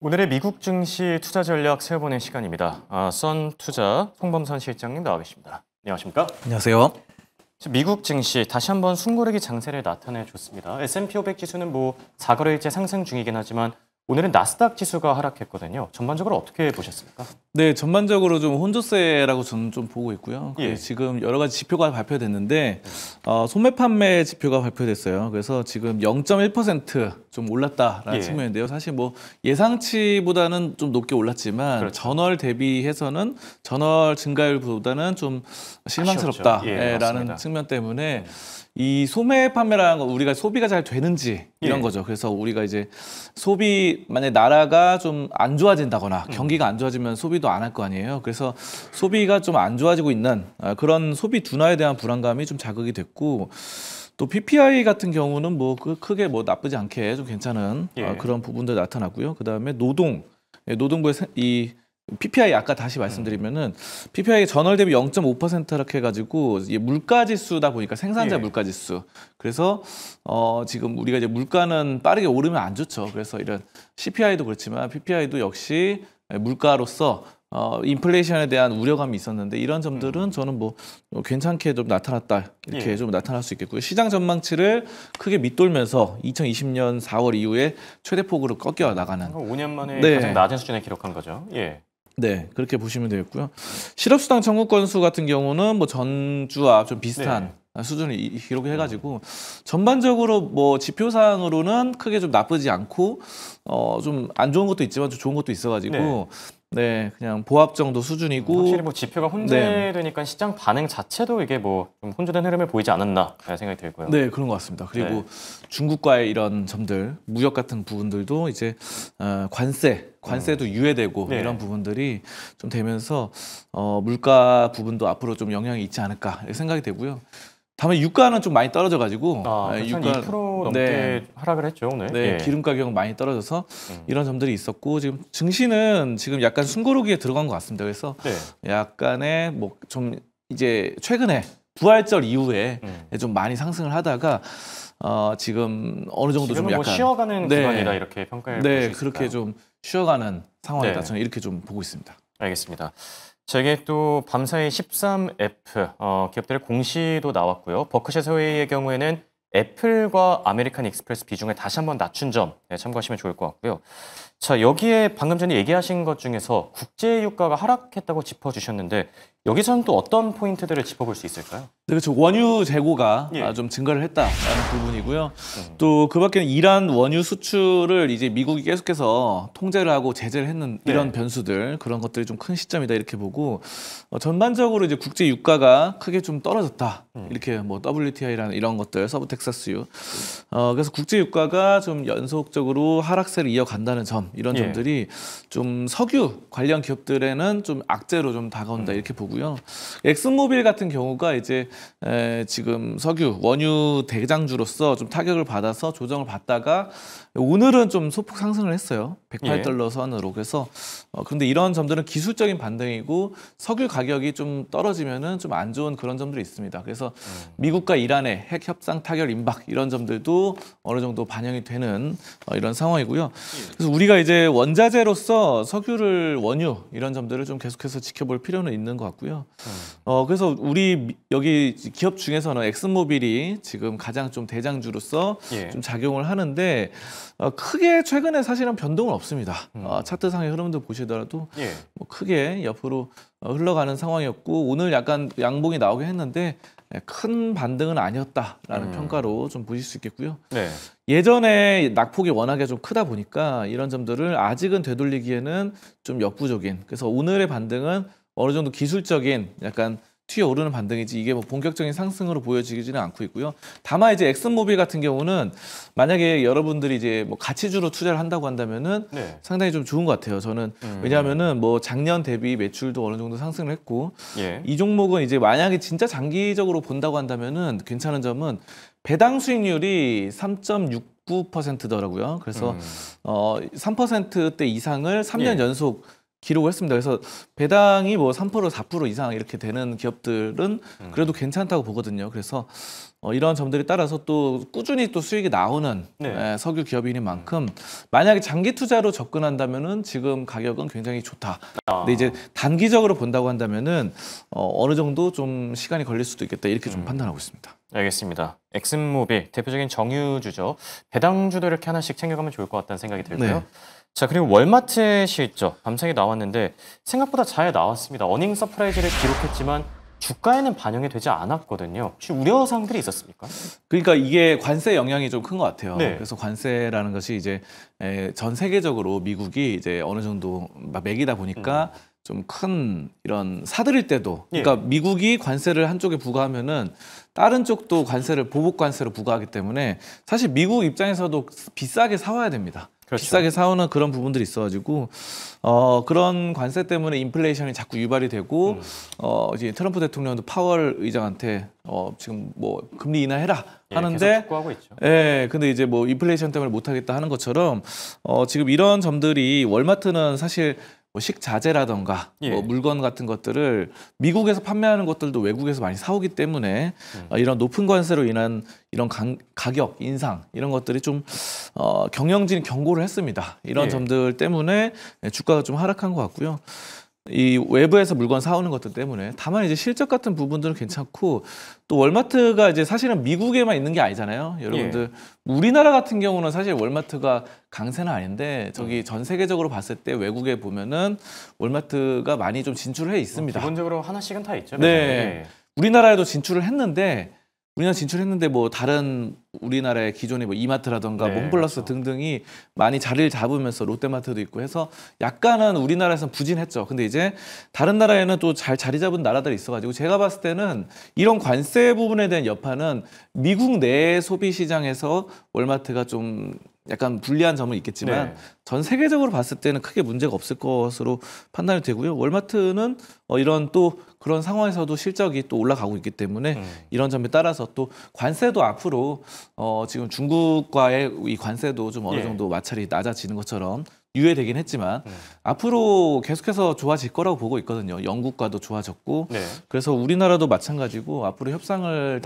오늘의 미국 증시 투자 전략 세워보는 시간입니다. 썬투자 송범선 실장님 나와 계십니다. 안녕하십니까? 안녕하세요. 미국 증시 다시 한번 숨고르기 장세를 나타내줬습니다. S&P 500 지수는 4거래일째 상승 중이긴 하지만 오늘은 나스닥 지수가 하락했거든요. 전반적으로 어떻게 보셨습니까? 네, 전반적으로 좀 혼조세라고 저는 좀 보고 있고요. 예. 지금 여러 가지 지표가 발표됐는데 소매 판매 지표가 발표됐어요. 그래서 지금 0.1% 올랐다라는 예. 측면인데요. 사실 예상치보다는 좀 높게 올랐지만 그렇죠. 전월 대비해서는 전월 증가율보다는 좀 실망스럽다라는 측면 때문에 이 소매 판매라는 건 우리가 소비가 잘 되는지 이런 거죠. 그래서 우리가 이제 만약 나라가 좀 안 좋아진다거나 경기가 안 좋아지면 소비도 안 할 거 아니에요. 그래서 소비가 좀 안 좋아지고 있는 그런 소비 둔화에 대한 불안감이 좀 자극이 됐고, 또 PPI 같은 경우는 크게 나쁘지 않게 좀 괜찮은 그런 부분들 나타났고요. 그다음에 노동부의 이 PPI 아까 다시 말씀드리면은 PPI 전월 대비 0.5% 하락해가지고 물가지수다 보니까 생산자 물가지수. 그래서 지금 우리가 이제 물가는 빠르게 오르면 안 좋죠. 그래서 이런 CPI도 그렇지만 PPI도 역시 물가로서 인플레이션에 대한 우려감이 있었는데 이런 점들은 저는 괜찮게 좀 나타났다 이렇게 좀 나타날 수 있겠고요. 시장 전망치를 크게 밑돌면서 2020년 4월 이후에 최대폭으로 꺾여 나가는 5년 만에 가장 낮은 수준에 기록한 거죠. 예. 네, 그렇게 보시면 되겠고요. 실업수당 청구 건수 같은 경우는 전주와 좀 비슷한 수준을 기록해가지고 전반적으로 지표상으로는 크게 좀 나쁘지 않고 좀 안 좋은 것도 있지만 좀 좋은 것도 있어가지고 그냥 보합 정도 수준이고, 확실히 지표가 혼재되니까 시장 반응 자체도 이게 좀 혼조된 흐름을 보이지 않았나 생각이 들고요. 네, 그런 것 같습니다. 그리고 중국과의 이런 점들, 무역 같은 부분들도 이제 관세도 유예되고 이런 부분들이 좀 되면서 물가 부분도 앞으로 좀 영향이 있지 않을까 생각이 되고요. 다만 유가는 좀 많이 떨어져가지고 유가 2% 넘게 하락을 했죠 오늘. 네, 기름 가격은 많이 떨어져서 이런 점들이 있었고, 지금 증시는 지금 약간 숨고르기에 들어간 것 같습니다. 그래서 약간의 좀 이제 최근에 부활절 이후에 좀 많이 상승을 하다가 지금 어느 정도 좀 약간 쉬어가는 구간이다 이렇게 평가를 볼 수 있을까요? 그렇게 좀 쉬어가는 상황이다. 저는 이렇게 좀 보고 있습니다. 알겠습니다. 저게 또 밤사이 13F 기업들의 공시도 나왔고요. 버크셔 회의의 경우에는 애플과 아메리칸 익스프레스 비중을 다시 한번 낮춘 점 참고하시면 좋을 것 같고요. 자, 여기에 방금 전에 얘기하신 것 중에서 국제 유가가 하락했다고 짚어주셨는데 여기서는 또 어떤 포인트들을 짚어볼 수 있을까요? 네, 그렇죠. 원유 재고가 좀 증가를 했다라는 부분이고요. 또 그밖에는 이란 원유 수출을 이제 미국이 계속해서 통제를 하고 제재를 했는 이런 변수들, 그런 것들이 좀 큰 시점이다 이렇게 보고, 전반적으로 이제 국제 유가가 크게 좀 떨어졌다. 이렇게 WTI라는 이런 것들, 서브 텍사스유. 그래서 국제 유가가 좀 연속적으로 하락세를 이어간다는 점, 이런 점들이 좀 석유 관련 기업들에는 좀 악재로 좀 다가온다 이렇게 보고요. 엑슨모빌 같은 경우가 이제 지금 석유 원유 대장주로서 좀 타격을 받아서 조정을 받다가 오늘은 좀 소폭 상승을 했어요. 108달러 선으로. 그래서 그런데 이런 점들은 기술적인 반등이고 석유 가격이 좀 떨어지면은 좀 안 좋은 그런 점들이 있습니다. 그래서 미국과 이란의 핵 협상 타결 임박 이런 점들도 어느 정도 반영이 되는 이런 상황이고요. 그래서 우리가 이제 원자재로서 석유를 원유 이런 점들을 좀 계속해서 지켜볼 필요는 있는 것 같고요. 그래서 우리 여기 기업 중에서는 엑슨모빌이 지금 가장 좀 대장주로서 좀 작용을 하는데 크게 최근에 사실은 변동은 없습니다. 차트상의 흐름도 보시더라도 크게 옆으로 흘러가는 상황이었고, 오늘 약간 양봉이 나오긴 했는데 큰 반등은 아니었다라는 평가로 좀 보실 수 있겠고요. 예전에 낙폭이 워낙에 좀 크다 보니까 이런 점들을 아직은 되돌리기에는 좀 역부족인, 그래서 오늘의 반등은 어느 정도 기술적인 약간 튀어오르는 반등이지 이게 본격적인 상승으로 보여지지는 않고 있고요. 다만 이제 엑슨모빌 같은 경우는 만약에 여러분들이 이제 가치주로 투자를 한다고 한다면은 상당히 좀 좋은 것 같아요. 저는 왜냐하면은 작년 대비 매출도 어느 정도 상승을 했고 이 종목은 이제 만약에 진짜 장기적으로 본다고 한다면은 괜찮은 점은 배당 수익률이 3.69%더라고요. 그래서 3%대 이상을 3년 연속 기록을 했습니다. 그래서 배당이 3% 4% 이상 이렇게 되는 기업들은 그래도 괜찮다고 보거든요. 그래서 이런 점들에 따라서 또 꾸준히 또 수익이 나오는 네. 석유 기업인 만큼 만약에 장기 투자로 접근한다면은 지금 가격은 굉장히 좋다. 근데 이제 단기적으로 본다고 한다면은 어느 정도 좀 시간이 걸릴 수도 있겠다 이렇게 좀 판단하고 있습니다. 알겠습니다. 엑슨모빌 대표적인 정유주죠. 배당주도 이렇게 하나씩 챙겨가면 좋을 것 같다는 생각이 들고요. 네. 자, 그리고 월마트의 실적 밤사이 나왔는데 생각보다 잘 나왔습니다. 어닝 서프라이즈를 기록했지만 주가에는 반영이 되지 않았거든요. 혹시 우려사항들이 있었습니까? 그러니까 이게 관세 영향이 좀 큰 것 같아요. 네. 그래서 관세라는 것이 이제 전 세계적으로 미국이 이제 어느 정도 매기다 보니까 좀 큰 이런 사들일 때도 그러니까 미국이 관세를 한쪽에 부과하면은 다른 쪽도 관세를 보복 관세로 부과하기 때문에 사실 미국 입장에서도 비싸게 사와야 됩니다. 그렇죠. 비싸게 사오는 그런 부분들이 있어가지고 그런 관세 때문에 인플레이션이 자꾸 유발이 되고 이제 트럼프 대통령도 파월 의장한테 지금 뭐 금리 인하해라 하는데 계속 촉구하고 있죠. 예, 근데 이제 뭐 인플레이션 때문에 못하겠다 하는 것처럼 지금 이런 점들이 월마트는 사실 뭐 식자재라던가 뭐 물건 같은 것들을 미국에서 판매하는 것들도 외국에서 많이 사오기 때문에 이런 높은 관세로 인한 이런 가격 인상 이런 것들이 좀 경영진 경고를 했습니다. 이런 점들 때문에 주가가 좀 하락한 것 같고요. 이 외부에서 물건 사오는 것들 때문에 다만 이제 실적 같은 부분들은 괜찮고 또 월마트가 이제 사실은 미국에만 있는 게 아니잖아요. 여러분들 우리나라 같은 경우는 사실 월마트가 강세는 아닌데 저기 전 세계적으로 봤을 때 외국에 보면은 월마트가 많이 좀 진출을 해 있습니다. 기본적으로 하나씩은 다 있죠. 네. 우리나라에도 진출을 했는데 우리나라 진출했는데 뭐 다른 우리나라의 기존의 뭐 이마트라던가 몬플러스 등등이 많이 자리를 잡으면서 롯데마트도 있고 해서 약간은 우리나라에서는 부진했죠. 근데 이제 다른 나라에는 또 잘 자리 잡은 나라들이 있어가지고 제가 봤을 때는 이런 관세 부분에 대한 여파는 미국 내 소비 시장에서 월마트가 좀 약간 불리한 점은 있겠지만 전 세계적으로 봤을 때는 크게 문제가 없을 것으로 판단이 되고요. 월마트는 이런 또 그런 상황에서도 실적이 또 올라가고 있기 때문에 이런 점에 따라서 또 관세도 앞으로 지금 중국과의 이 관세도 좀 어느 정도 마찰이 낮아지는 것처럼 유예되긴 했지만 앞으로 계속해서 좋아질 거라고 보고 있거든요. 영국과도 좋아졌고 그래서 우리나라도 마찬가지고 앞으로 협상을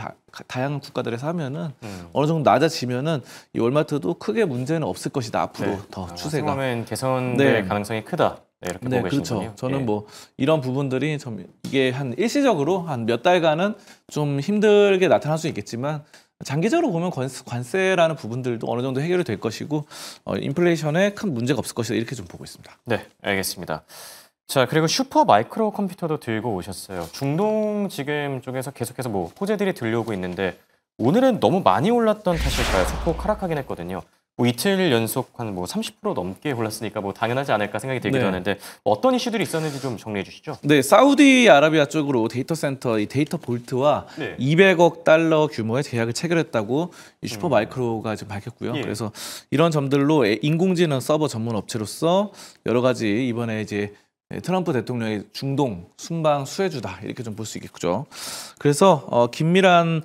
다양한 국가들에서 하면은 어느 정도 낮아지면은 이 월마트도 크게 문제는 없을 것이다. 앞으로 더 추세가. 상황은 개선될 가능성이 크다. 이렇게 보고 계시군요. 그렇죠. 저는 뭐 이런 부분들이 좀 이게 한 일시적으로 한 몇 달간은 좀 힘들게 나타날 수 있겠지만 장기적으로 보면 관세라는 부분들도 어느 정도 해결이 될 것이고 인플레이션에 큰 문제가 없을 것이다 이렇게 좀 보고 있습니다. 네, 알겠습니다. 자, 그리고 슈퍼 마이크로 컴퓨터도 들고 오셨어요. 중동 지금 쪽에서 계속해서 뭐 호재들이 들려오고 있는데 오늘은 너무 많이 올랐던 탓일까요? 소폭 하락하긴 했거든요. 뭐 이틀 연속 한 뭐 30% 넘게 올랐으니까 뭐 당연하지 않을까 생각이 들기도 하는데 어떤 이슈들이 있었는지 좀 정리해 주시죠. 네, 사우디아라비아 쪽으로 데이터 센터 이 데이터 볼트와 200억 달러 규모의 계약을 체결했다고 이 슈퍼마이크로가 지금 밝혔고요. 그래서 이런 점들로 인공지능 서버 전문 업체로서 여러 가지 이번에 이제 트럼프 대통령의 중동 순방 수혜주다 이렇게 좀 볼 수 있겠죠. 그래서 긴밀한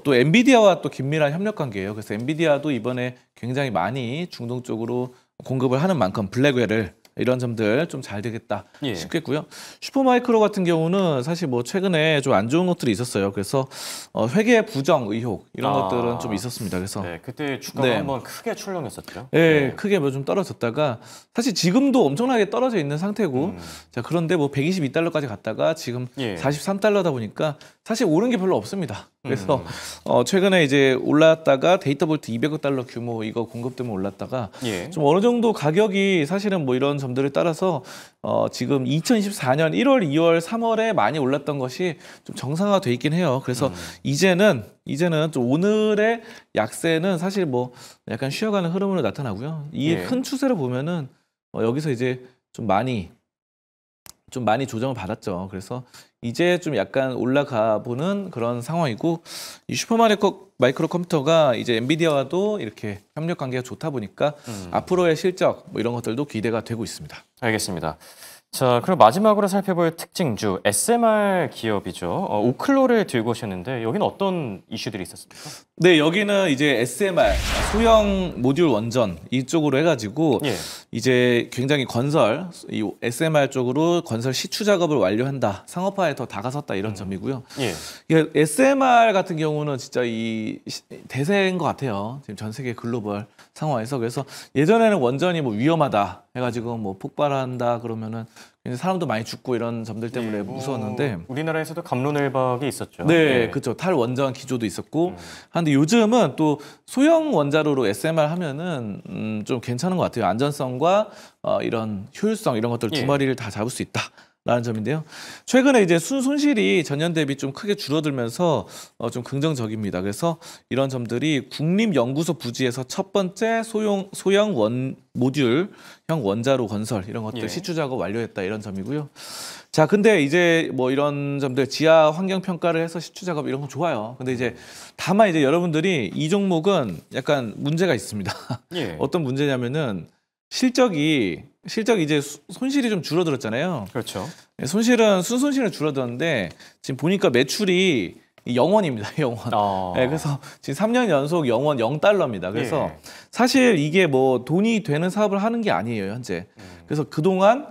또 엔비디아와 또 긴밀한 협력 관계예요. 그래서 엔비디아도 이번에 굉장히 많이 중동 쪽으로 공급을 하는 만큼 블랙웰을 이런 점들 좀 잘 되겠다 싶겠고요. 슈퍼마이크로 같은 경우는 사실 뭐 최근에 좀 안 좋은 것들이 있었어요. 그래서 회계 부정 의혹 이런 것들은 좀 있었습니다. 그래서 그때 주가가 한번 크게 출렁였었죠. 크게 뭐 좀 떨어졌다가 사실 지금도 엄청나게 떨어져 있는 상태고 자 그런데 뭐 122달러까지 갔다가 지금 43달러다 보니까 사실 오른 게 별로 없습니다. 그래서 최근에 이제 올랐다가 데이터볼트 200억 달러 규모 이거 공급 때문에 올랐다가 좀 어느 정도 가격이 사실은 뭐 이런 점들에 따라서 지금 2024년 1월, 2월, 3월에 많이 올랐던 것이 좀 정상화돼 있긴 해요. 그래서 이제는 좀 오늘의 약세는 사실 뭐 약간 쉬어가는 흐름으로 나타나고요. 이 큰 추세를 보면은 여기서 이제 좀 많이 조정을 받았죠. 그래서 이제 좀 약간 올라가 보는 그런 상황이고 이 슈퍼마이크로 컴퓨터가 이제 엔비디아와도 이렇게 협력 관계가 좋다 보니까 앞으로의 실적 뭐 이런 것들도 기대가 되고 있습니다. 알겠습니다. 자, 그럼 마지막으로 살펴볼 특징주 SMR 기업이죠. 오클로를 들고 오셨는데 여기는 어떤 이슈들이 있었습니까? 네, 여기는 이제 SMR 소형 모듈 원전 이쪽으로 해가지고 예. 이제 굉장히 건설 이 SMR 쪽으로 건설 시추 작업을 완료한다, 상업화에 더 다가섰다 이런 점이고요. 예. 이게 SMR 같은 경우는 진짜 이 대세인 것 같아요. 지금 전 세계 글로벌 상황에서. 그래서 예전에는 원전이 뭐 위험하다 해가지고 뭐 폭발한다 그러면은 사람도 많이 죽고 이런 점들 때문에 예, 무서웠는데 우리나라에서도 갑론을박이 있었죠. 네, 예. 그렇죠. 탈원전 기조도 있었고 한데 요즘은 또 소형 원자로로 SMR 하면은 좀 괜찮은 것 같아요. 안전성과 이런 효율성 이런 것들 두 예. 마리를 다 잡을 수 있다. 라는 점인데요. 최근에 이제 손실이 전년 대비 좀 크게 줄어들면서 좀 긍정적입니다. 그래서 이런 점들이 국립연구소 부지에서 첫 번째 소형 모듈형 원자로 건설 이런 것들 예. 시추 작업 완료했다 이런 점이고요. 자, 근데 이제 뭐 이런 점들 지하 환경 평가를 해서 시추 작업 이런 거 좋아요. 근데 이제 다만 이제 여러분들이 이 종목은 약간 문제가 있습니다. 예. 어떤 문제냐면은 실적이 이제 손실이 좀 줄어들었잖아요. 그렇죠. 순손실은 줄어들었는데 지금 보니까 매출이 0원입니다. 0원. 네, 그래서 지금 3년 연속 0달러입니다. 그래서 예. 사실 이게 뭐 돈이 되는 사업을 하는 게 아니에요, 현재. 그래서 그동안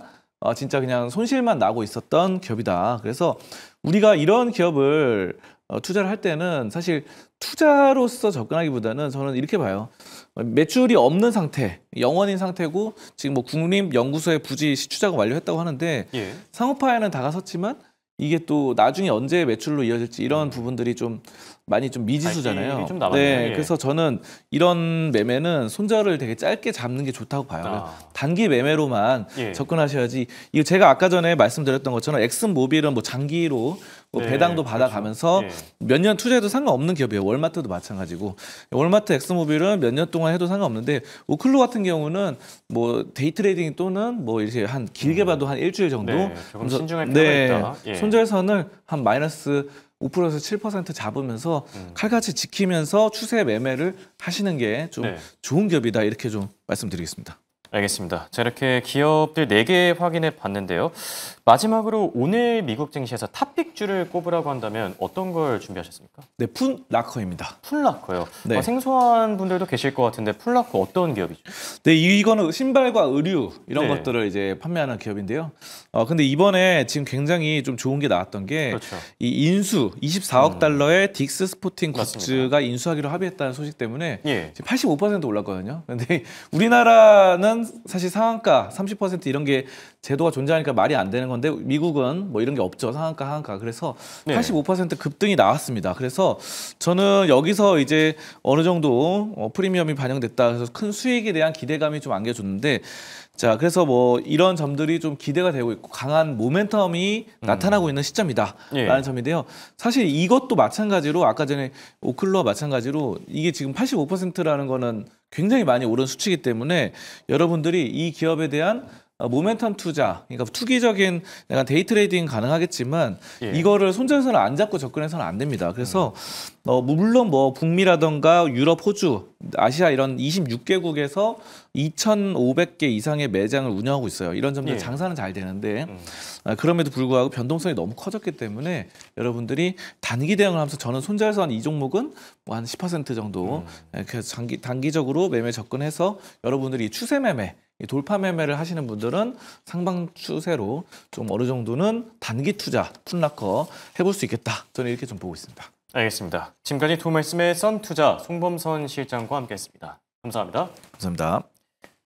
진짜 그냥 손실만 나고 있었던 기업이다. 그래서 우리가 이런 기업을 투자를 할 때는 사실 투자로서 접근하기보다는 저는 이렇게 봐요. 매출이 없는 상태, 0원인 상태고 지금 뭐 국립연구소의 부지 시추작업 완료했다고 하는데 예. 상업화에는 다가섰지만 이게 또 나중에 언제 매출로 이어질지 이런 부분들이 좀 많이 좀 미지수잖아요. 좀 남았네요. 네, 예. 그래서 저는 이런 매매는 손절을 되게 짧게 잡는 게 좋다고 봐요. 단기 매매로만 예. 접근하셔야지. 이거 제가 아까 전에 말씀드렸던 것처럼 엑슨모빌은 뭐 장기로 뭐 네, 배당도 받아가면서 그렇죠. 예. 몇 년 투자해도 상관없는 기업이에요. 월마트도 마찬가지고. 월마트, 엑스모빌은 몇 년 동안 해도 상관없는데 오클로 같은 경우는 뭐 데이 트레이딩 또는 뭐 이렇게 한 길게 봐도 한 일주일 정도. 네, 조금 신중할 필요가 있다. 예. 손절선을 한 마이너스 5%에서 7% 잡으면서 칼같이 지키면서 추세 매매를 하시는 게 좀 네. 좋은 기업이다 이렇게 좀 말씀드리겠습니다. 알겠습니다. 자, 이렇게 기업들 4개 확인해 봤는데요. 마지막으로 오늘 미국 증시에서 탑픽주를 꼽으라고 한다면 어떤 걸 준비하셨습니까? 네, 푼라커입니다. 풀라커요. 네. 생소한 분들도 계실 것 같은데 풀라커 어떤 기업이죠? 네, 이거는 신발과 의류 이런 네. 것들을 이제 판매하는 기업인데요. 근데 이번에 지금 굉장히 좀 좋은 게 나왔던 게 그렇죠. 이 인수 24억 달러의 딕스 스포팅 맞습니다. 굿즈가 인수하기로 합의했다는 소식 때문에 예. 지금 85% 올랐거든요. 근데 우리나라는 사실 상한가 30% 이런 게 제도가 존재하니까 말이 안 되는 건데 미국은 뭐 이런 게 없죠. 상한가, 하한가. 그래서 네. 85% 급등이 나왔습니다. 그래서 저는 여기서 이제 어느 정도 프리미엄이 반영됐다. 그래서 큰 수익에 대한 기대감이 좀 안겨줬는데 자, 그래서 뭐 이런 점들이 좀 기대가 되고 있고 강한 모멘텀이 나타나고 있는 시점이다라는 예. 점인데요. 사실 이것도 마찬가지로 아까 전에 오클로와 마찬가지로 이게 지금 85%라는 거는 굉장히 많이 오른 수치이기 때문에 여러분들이 이 기업에 대한 모멘텀 투자, 그러니까 투기적인 약간 데이 트레이딩 가능하겠지만 예. 이거를 손절선을 안 잡고 접근해서는 안 됩니다. 그래서 물론 뭐 북미라던가 유럽, 호주, 아시아 이런 26개국에서 2,500개 이상의 매장을 운영하고 있어요. 이런 점들 예. 장사는 잘 되는데 그럼에도 불구하고 변동성이 너무 커졌기 때문에 여러분들이 단기 대응을 하면서 저는 손절선 이 종목은 뭐 한 10% 정도 그래서 단기적으로 매매 접근해서 여러분들이 추세 매매 이 돌파 매매를 하시는 분들은 상방 추세로 좀 어느 정도는 단기 투자, 푼라커 해볼 수 있겠다. 저는 이렇게 좀 보고 있습니다. 알겠습니다. 지금까지 두 말씀의 썬투자 송범선 실장과 함께했습니다. 감사합니다. 감사합니다.